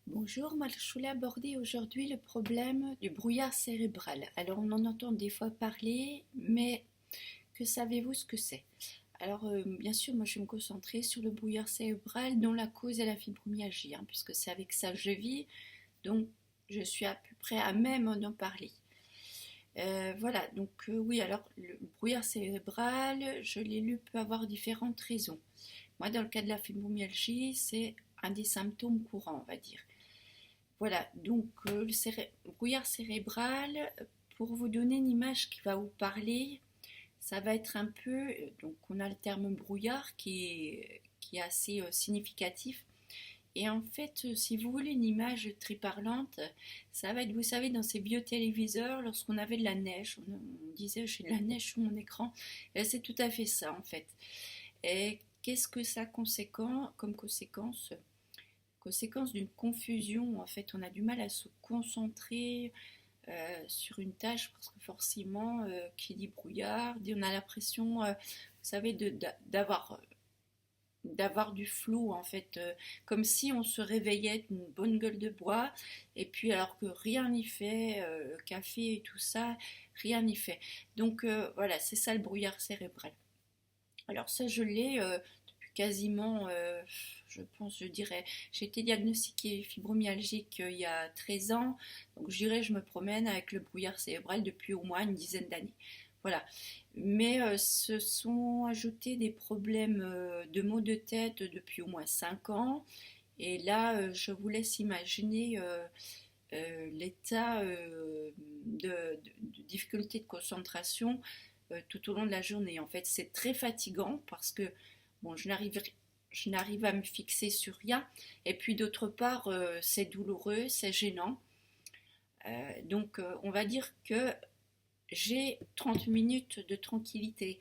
Bonjour, moi je voulais aborder aujourd'hui le problème du brouillard cérébral. Alors on en entend des fois parler, mais que savez-vous ce que c'est? Alors bien sûr, moi je vais me concentrer sur le brouillard cérébral dont la cause est la fibromyalgie, hein, puisque c'est avec ça que je vis, donc je suis à peu près à même d'en parler. Voilà, donc oui, alors le brouillard cérébral, je l'ai lu, peut avoir différentes raisons. Moi, dans le cas de la fibromyalgie, c'est un des symptômes courants, on va dire. Voilà, donc le brouillard cérébral, pour vous donner une image qui va vous parler, ça va être un peu, donc on a le terme brouillard qui est assez significatif. Et en fait, si vous voulez une image très parlante, ça va être, vous savez, dans ces vieux téléviseurs, lorsqu'on avait de la neige, on disait j'ai de la neige sur mon écran, et c'est tout à fait ça en fait. Et qu'est-ce que ça conséquent, comme conséquence d'une confusion, en fait, on a du mal à se concentrer sur une tâche parce que forcément, qui dit brouillard, on a l'impression, vous savez, d'avoir du flou en fait, comme si on se réveillait d'une bonne gueule de bois et puis alors que rien n'y fait, le café et tout ça, rien n'y fait. Donc voilà, c'est ça le brouillard cérébral. Alors ça, je l'ai depuis quasiment, je pense, je dirais, j'ai été diagnostiquée fibromyalgique il y a 13 ans, donc je dirais je me promène avec le brouillard cérébral depuis au moins une dizaine d'années. Voilà. Mais se sont ajoutés des problèmes de maux de tête depuis au moins 5 ans. Et là, je vous laisse imaginer l'état de difficulté de concentration tout au long de la journée. En fait, c'est très fatigant parce que bon, je n'arrive à me fixer sur rien. Et puis d'autre part, c'est douloureux, c'est gênant. Donc, on va dire que j'ai 30 minutes de tranquillité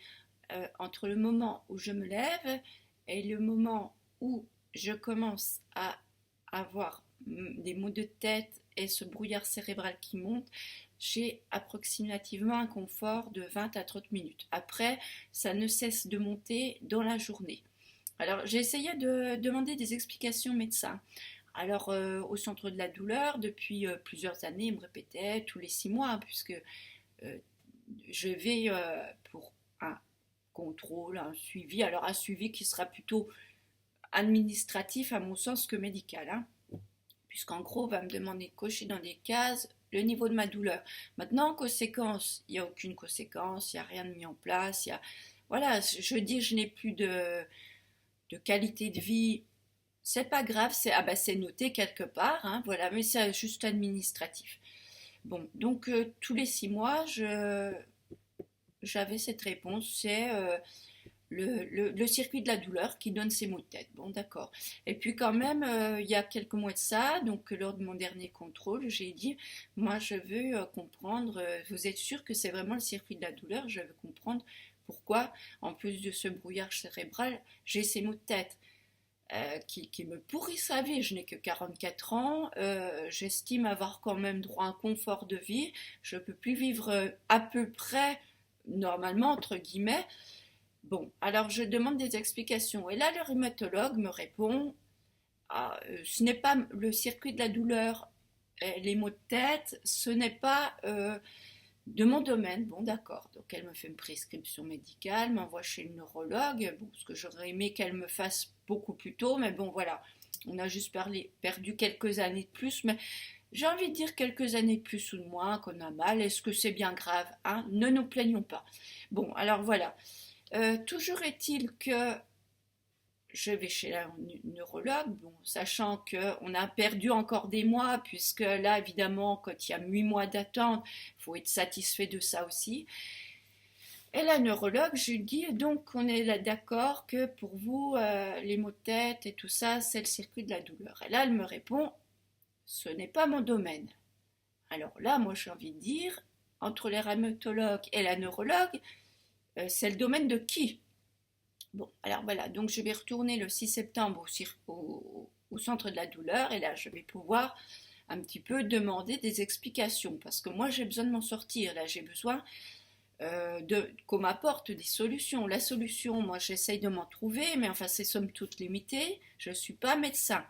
entre le moment où je me lève et le moment où je commence à avoir des maux de tête et ce brouillard cérébral qui monte. J'ai approximativement un confort de 20 à 30 minutes. Après, ça ne cesse de monter dans la journée. Alors, j'ai essayé de demander des explications au médecin. Alors, au centre de la douleur, depuis plusieurs années, il me répétait tous les 6 mois, hein, puisque euh, je vais pour un contrôle, un suivi. Alors, un suivi qui sera plutôt administratif, à mon sens, que médical, hein, puisqu'en gros, on va me demander de cocher dans des cases le niveau de ma douleur. Maintenant, conséquence, il n'y a aucune conséquence, il n'y a rien de mis en place, il y a... Voilà, je dis je n'ai plus de qualité de vie, c'est pas grave, c'est ah bah c'est noté quelque part, hein, voilà, mais c'est juste administratif. Bon, donc tous les 6 mois, j'avais cette réponse, c'est le circuit de la douleur qui donne ces maux de tête. Bon, d'accord. Et puis quand même, il y a quelques mois de ça, donc lors de mon dernier contrôle, j'ai dit, moi je veux comprendre, vous êtes sûr que c'est vraiment le circuit de la douleur, je veux comprendre pourquoi, en plus de ce brouillard cérébral, j'ai ces maux de tête. Qui me pourrissent la vie. Je n'ai que 44 ans, j'estime avoir quand même droit à un confort de vie, je ne peux plus vivre à peu près normalement, entre guillemets. Bon, alors je demande des explications. Et là, le rhumatologue me répond, ah, ce n'est pas le circuit de la douleur, les maux de tête, ce n'est pas de mon domaine. Bon, d'accord. Donc elle me fait une prescription médicale, m'envoie chez le neurologue, bon, ce que j'aurais aimé qu'elle me fasse beaucoup plus tôt, mais bon, voilà. On a juste perdu quelques années de plus, mais j'ai envie de dire quelques années de plus ou de moins qu'on a mal. Est-ce que c'est bien grave, hein? Ne nous plaignons pas. Bon, alors voilà. Toujours est-il que je vais chez un neurologue, bon, sachant qu'on a perdu encore des mois, puisque là, évidemment, quand il y a 8 mois d'attente, il faut être satisfait de ça aussi. Et la neurologue, je lui dis, donc on est là d'accord que pour vous, les maux de tête et tout ça, c'est le circuit de la douleur. Et là, elle me répond, ce n'est pas mon domaine. Alors là, moi, j'ai envie de dire, entre les rhumatologues et la neurologue, c'est le domaine de qui? Bon, alors voilà, donc je vais retourner le 6 septembre au centre de la douleur et là je vais pouvoir un petit peu demander des explications parce que moi j'ai besoin de m'en sortir, là j'ai besoin qu'on m'apporte des solutions. La solution, moi j'essaye de m'en trouver, mais enfin c'est somme toute limité, je ne suis pas médecin.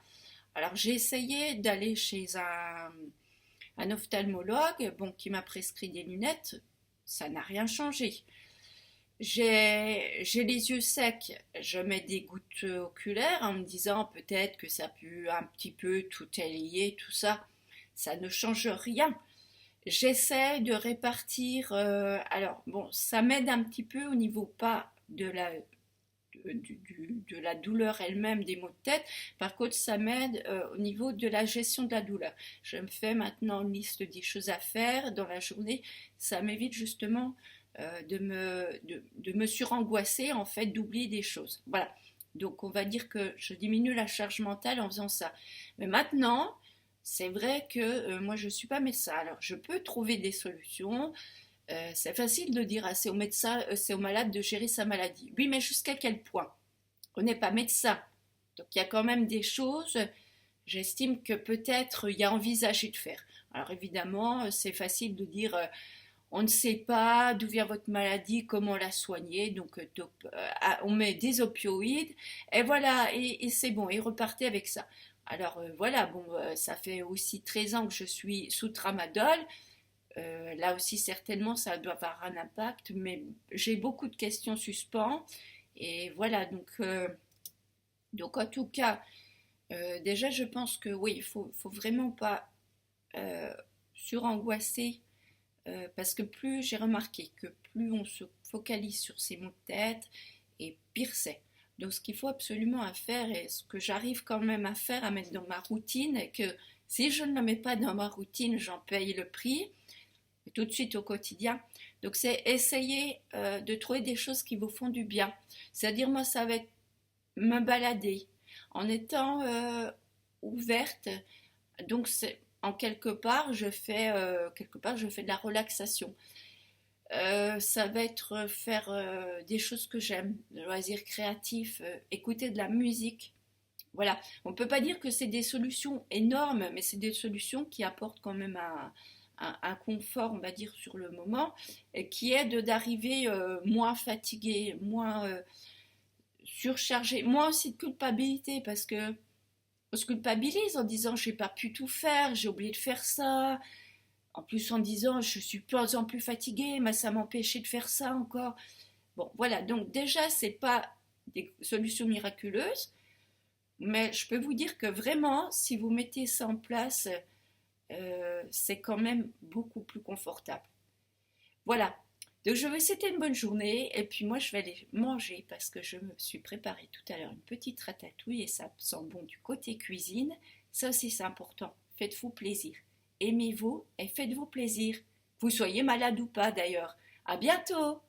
Alors j'ai essayé d'aller chez un ophtalmologue, bon, qui m'a prescrit des lunettes, ça n'a rien changé. J'ai les yeux secs, je mets des gouttes oculaires en me disant peut-être que ça peut un petit peu tout est lié, tout ça. Ça ne change rien. J'essaie de répartir. Alors, bon, ça m'aide un petit peu au niveau pas de la douleur elle-même des maux de tête. Par contre, ça m'aide au niveau de la gestion de la douleur. Je me fais maintenant une liste des choses à faire dans la journée. Ça m'évite justement de me surangoisser, en fait, d'oublier des choses. Voilà. Donc, on va dire que je diminue la charge mentale en faisant ça. Mais maintenant, c'est vrai que moi, je ne suis pas médecin. Alors, je peux trouver des solutions. C'est facile de dire c'est au médecin, c'est au malade de gérer sa maladie. Oui, mais jusqu'à quel point? On n'est pas médecin. Donc, il y a quand même des choses, j'estime que peut-être il y a envisagé de faire. Alors, évidemment, c'est facile de dire on ne sait pas d'où vient votre maladie, comment la soigner, donc on met des opioïdes, et voilà, et c'est bon, et repartez avec ça. Alors voilà, bon, ça fait aussi 13 ans que je suis sous tramadol. Là aussi, certainement, ça doit avoir un impact, mais j'ai beaucoup de questions suspens. Et voilà, donc en tout cas, déjà, je pense que oui, faut vraiment pas euh, surangoisser parce que plus j'ai remarqué que plus on se focalise sur ses maux de tête, et pire c'est. Donc ce qu'il faut absolument à faire, et ce que j'arrive quand même à faire, à mettre dans ma routine, et que si je ne le mets pas dans ma routine, j'en paye le prix, tout de suite au quotidien. Donc c'est essayer de trouver des choses qui vous font du bien. C'est-à-dire moi ça va être me balader en étant ouverte. Donc c'est en quelque part je fais de la relaxation. Ça va être faire des choses que j'aime, de loisirs créatifs, écouter de la musique. Voilà, on ne peut pas dire que c'est des solutions énormes, mais c'est des solutions qui apportent quand même un confort, on va dire, sur le moment, et qui aide d'arriver moins fatigué, moins surchargé, moins aussi de culpabilité, parce que on se culpabilise en disant j'ai pas pu tout faire, j'ai oublié de faire ça, en plus en disant je suis de plus en plus fatiguée, mais ça m'empêchait de faire ça encore. Bon, voilà, donc déjà, c'est pas des solutions miraculeuses, mais je peux vous dire que vraiment, si vous mettez ça en place, c'est quand même beaucoup plus confortable. Voilà, donc je vais vous souhaiter une bonne journée, et puis moi je vais aller manger parce que je me suis préparé tout à l'heure une petite ratatouille et ça sent bon du côté cuisine. Ça aussi c'est important, faites-vous plaisir. Aimez-vous et faites-vous plaisir. Vous soyez malade ou pas d'ailleurs. À bientôt!